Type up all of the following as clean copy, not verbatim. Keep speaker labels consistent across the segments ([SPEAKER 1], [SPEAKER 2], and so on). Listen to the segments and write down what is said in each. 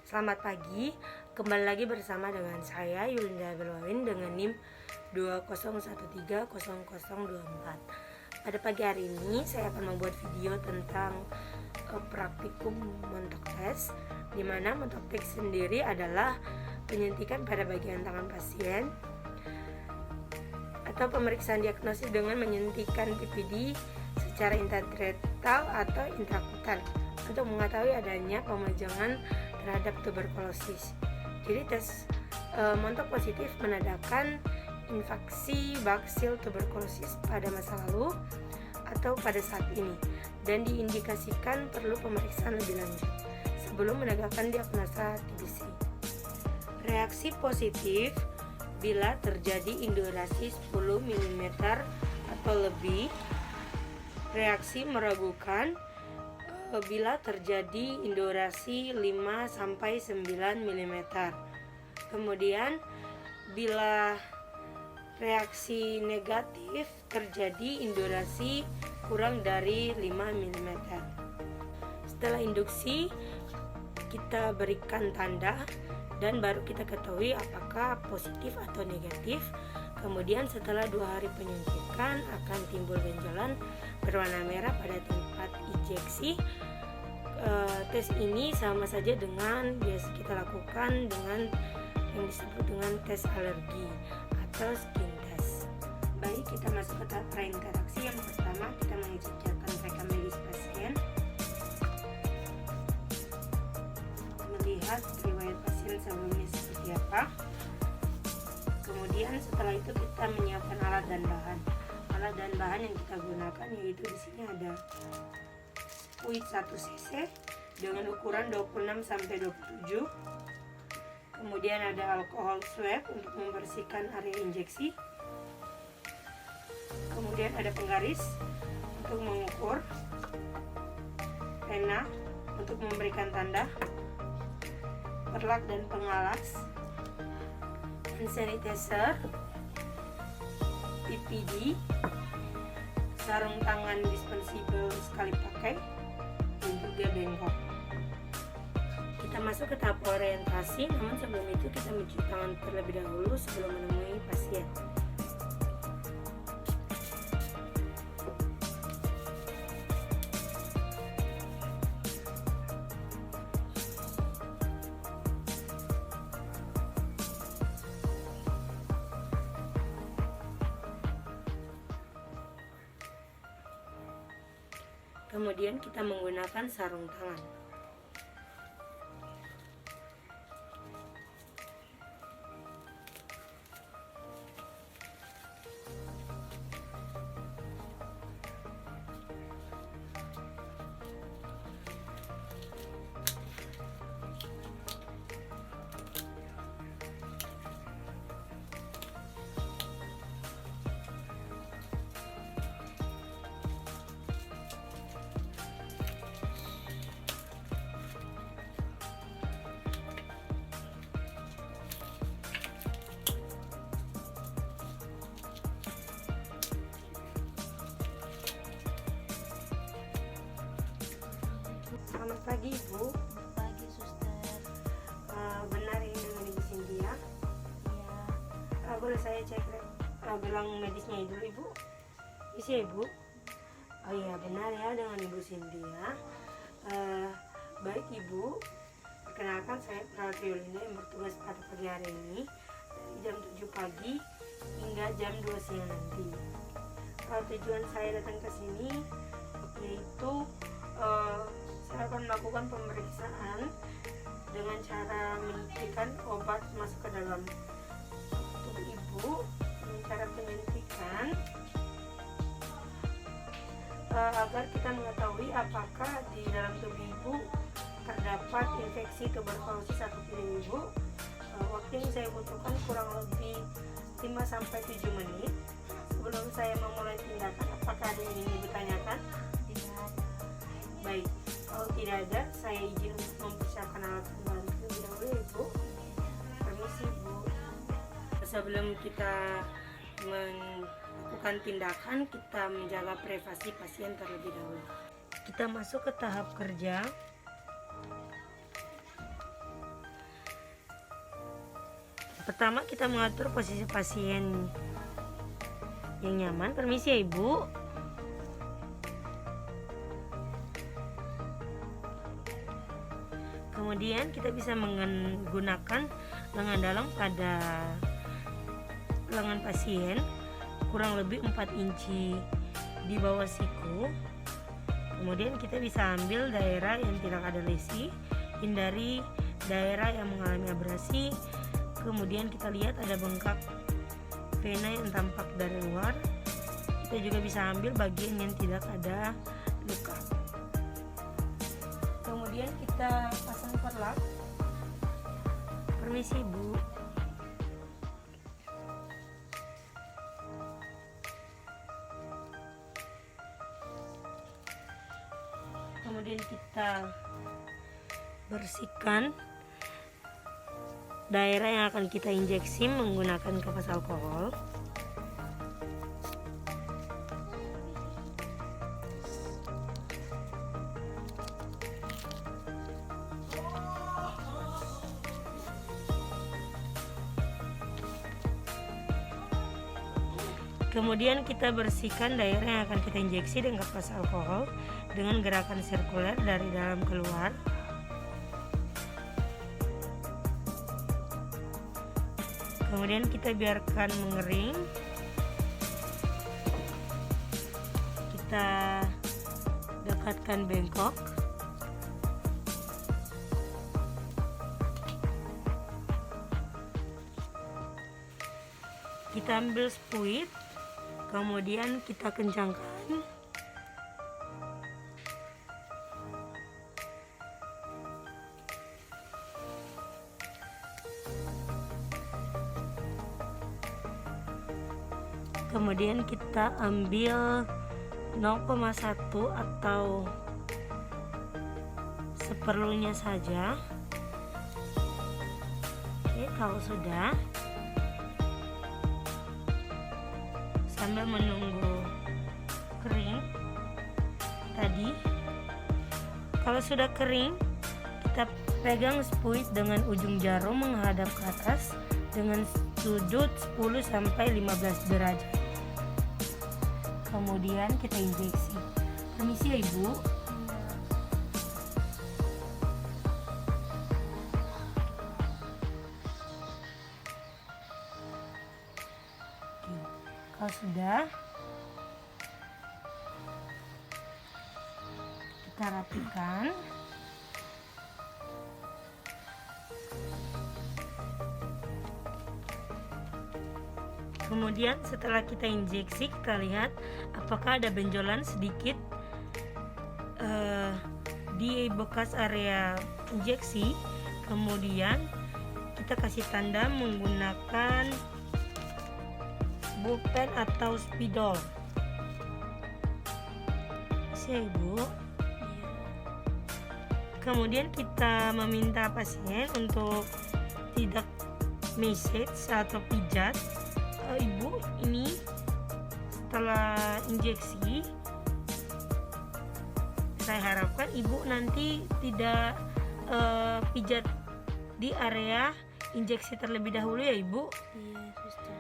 [SPEAKER 1] Selamat pagi, kembali lagi bersama dengan saya Yulinda Berwawin dengan NIM 20130024. Pada pagi hari ini saya akan membuat video tentang praktikum montok tes, di mana montok tes sendiri adalah penyuntikan pada bagian tangan pasien atau pemeriksaan diagnosis dengan menyuntikkan PPD secara intraretal atau intrakutan untuk mengetahui adanya pemajangan terhadap tuberkulosis. Jadi tes montok positif menandakan infeksi baksil tuberkulosis pada masa lalu atau pada saat ini dan diindikasikan perlu pemeriksaan lebih lanjut sebelum menegakkan diagnosa TBC. Reaksi positif bila terjadi indurasi 10 mm atau lebih. Reaksi meragukan bila terjadi indurasi 5-9 mm. Kemudian bila reaksi negatif terjadi indurasi kurang dari 5 mm. Setelah induksi kita berikan tanda dan baru kita ketahui apakah positif atau negatif. Kemudian setelah 2 hari penyuntikan akan timbul benjolan berwarna merah pada tempat injeksi. Tes ini sama saja dengan biasa kita lakukan dengan yang disebut dengan tes alergi atau skin test. Baik, kita masuk ke tahap prainteraksi. Yang pertama kita mengecek catatan rekam medis pasien, melihat riwayat pasien sebelumnya seperti apa. Kemudian setelah itu kita menyiapkan alat dan bahan. Alat dan bahan yang kita gunakan yaitu di sini ada spuit 1 cc dengan ukuran 26 sampai 27. Kemudian ada alkohol swab untuk membersihkan area injeksi. Kemudian ada penggaris untuk mengukur, pena untuk memberikan tanda, perlak dan pengalas, hand sanitizer, PPD, sarung tangan dispensable sekali pakai, dan juga bengkok. Kita masuk ke tahap orientasi, namun sebelum itu kita mencuci tangan terlebih dahulu sebelum menemui pasien. Kemudian kita menggunakan sarung tangan. Selamat pagi Ibu.
[SPEAKER 2] Selamat pagi suster.
[SPEAKER 1] Benar ini dengan Ibu Cynthia?
[SPEAKER 2] Iya.
[SPEAKER 1] Boleh saya cek gelang medisnya dulu Ibu? Bisa ya Ibu? Oh iya benar ya dengan Ibu Cynthia. Baik Ibu, perkenalkan saya Perawat Yulinda yang bertugas pada pagi hari ini dari jam 7 pagi hingga jam 2 siang nanti. Tujuan saya datang ke sini yaitu saya akan melakukan pemeriksaan dengan cara menyuntikkan obat masuk ke dalam tubuh Ibu dengan cara penyuntikan agar kita mengetahui apakah di dalam tubuh Ibu terdapat infeksi tuberkulosis atau tidak Ibu. Waktu yang saya butuhkan kurang lebih 5-7 menit. Sebelum saya memulai tindakan, apakah ada yang ingin Ibu tanyakan?
[SPEAKER 2] Tidak.
[SPEAKER 1] Baik, kalau tidak ada, saya izin untuk mempersiapkan alat pembantu terlebih dahulu Ibu. Permisi Ibu. Sebelum kita melakukan tindakan, kita menjaga privasi pasien terlebih dahulu. Kita masuk ke tahap kerja. Pertama, kita mengatur posisi pasien yang nyaman. Permisi ya Ibu. Kemudian kita bisa menggunakan lengan dalam pada lengan pasien kurang lebih 4 inci di bawah siku. Kemudian kita bisa ambil daerah yang tidak ada lesi, hindari daerah yang mengalami abrasi. Kemudian kita lihat ada bengkak vena yang tampak dari luar. Kita juga bisa ambil bagian yang tidak ada luka. Kemudian kita pasang perlak. Permisi Bu. Kemudian kita bersihkan daerah yang akan kita injeksi menggunakan kapas alkohol. Kemudian kita bersihkan daerah yang akan kita injeksi dengan kapas alkohol dengan gerakan sirkuler dari dalam keluar. Kemudian kita biarkan mengering. Kita dekatkan bengkok. Kita ambil spuit. Kemudian kita kencangkan. Kemudian kita ambil 0,1 atau seperlunya saja. Oke, kalau sudah, sambil menunggu kering tadi. Kalau sudah kering, kita pegang spuit dengan ujung jarum menghadap ke atas dengan sudut 10-15 derajat. Kemudian kita injeksi. Permisi ya Ibu. Kalau sudah, kita rapikan. Kemudian setelah kita injeksi, kita lihat apakah ada benjolan sedikit di bekas area injeksi. Kemudian kita kasih tanda menggunakan bullpen atau spidol. Siap Ibu. Kemudian kita meminta pasien untuk tidak massage atau pijat. Ibu, ini setelah injeksi, saya harapkan Ibu nanti tidak pijat di area injeksi terlebih dahulu ya Ibu.
[SPEAKER 2] Iya, suster.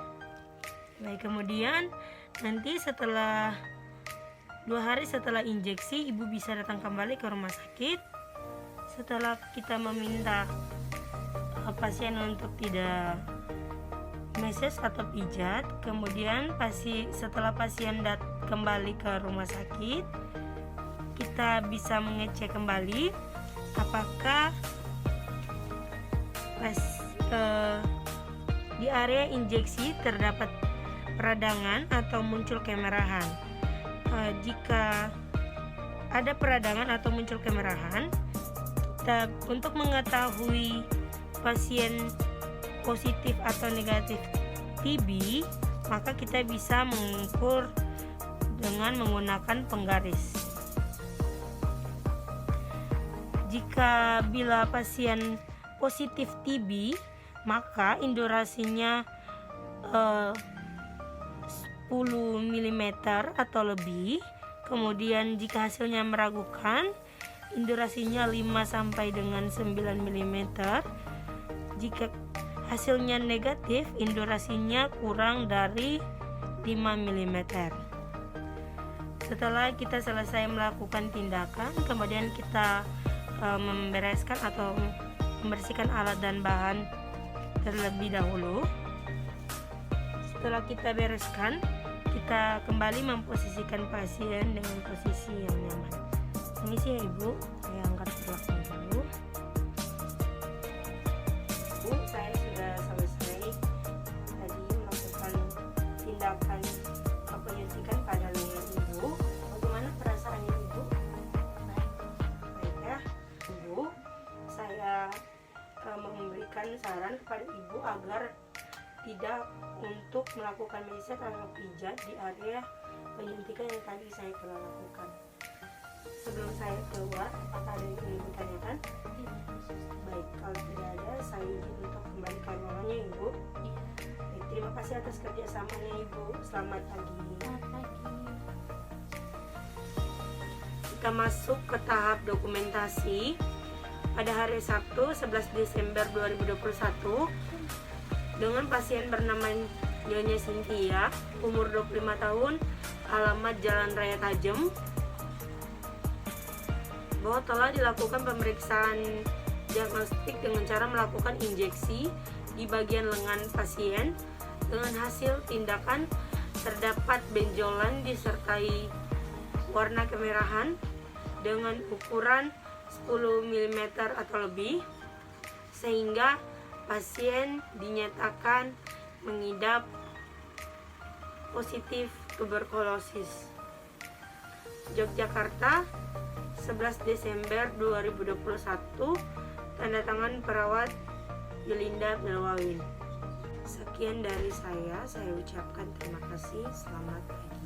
[SPEAKER 1] Baik, kemudian nanti setelah 2 hari setelah injeksi, Ibu bisa datang kembali ke rumah sakit. Setelah kita meminta pasien untuk tidak massage atau pijat, kemudian setelah pasien kembali ke rumah sakit, kita bisa mengecek kembali apakah di area injeksi terdapat peradangan atau muncul kemerahan. Jika ada peradangan atau muncul kemerahan, untuk mengetahui pasien positif atau negatif TB, maka kita bisa mengukur dengan menggunakan penggaris. Bila pasien positif TB, maka indurasinya 10 mm atau lebih. Kemudian jika hasilnya meragukan, indurasinya 5 sampai dengan 9 mm. Jika hasilnya negatif, indurasinya kurang dari 5 mm. Setelah kita selesai melakukan tindakan, kemudian kita membereskan atau membersihkan alat dan bahan terlebih dahulu. Setelah kita bereskan, kita kembali memposisikan pasien dengan posisi yang nyaman. Permisi ya Ibu, saya angkat ke belakang dulu. Bu, saya sudah selesai tadi melakukan tindakan penyuntikan pada lengan Ibu. Bagaimana perasaannya Ibu? Baik ya, Ibu. Saya memberikan saran kepada Ibu agar tidak untuk melakukan meset atau pijat di area penyuntikan yang tadi saya telah lakukan. Sebelum saya keluar, apakah ada yang ingin Ibu tanyakan? Baik, kalau tidak ada, saya izin untuk kembali ke ruangannya Ibu. Baik, terima kasih atas kerjasamanya Ibu. Selamat pagi. Kita masuk ke tahap dokumentasi. Pada hari Sabtu 11 Desember 2021 dengan pasien bernama Nyonya Cynthia, umur 25 tahun, alamat Jalan Raya Tajem, bahwa telah dilakukan pemeriksaan diagnostik dengan cara melakukan injeksi di bagian lengan pasien. Dengan hasil tindakan terdapat benjolan disertai warna kemerahan dengan ukuran 10 mm atau lebih, sehingga pasien dinyatakan mengidap positif tuberkulosis. Yogyakarta 11 Desember 2021, tanda tangan perawat Yulinda Belwawin. Sekian dari saya ucapkan terima kasih, selamat pagi.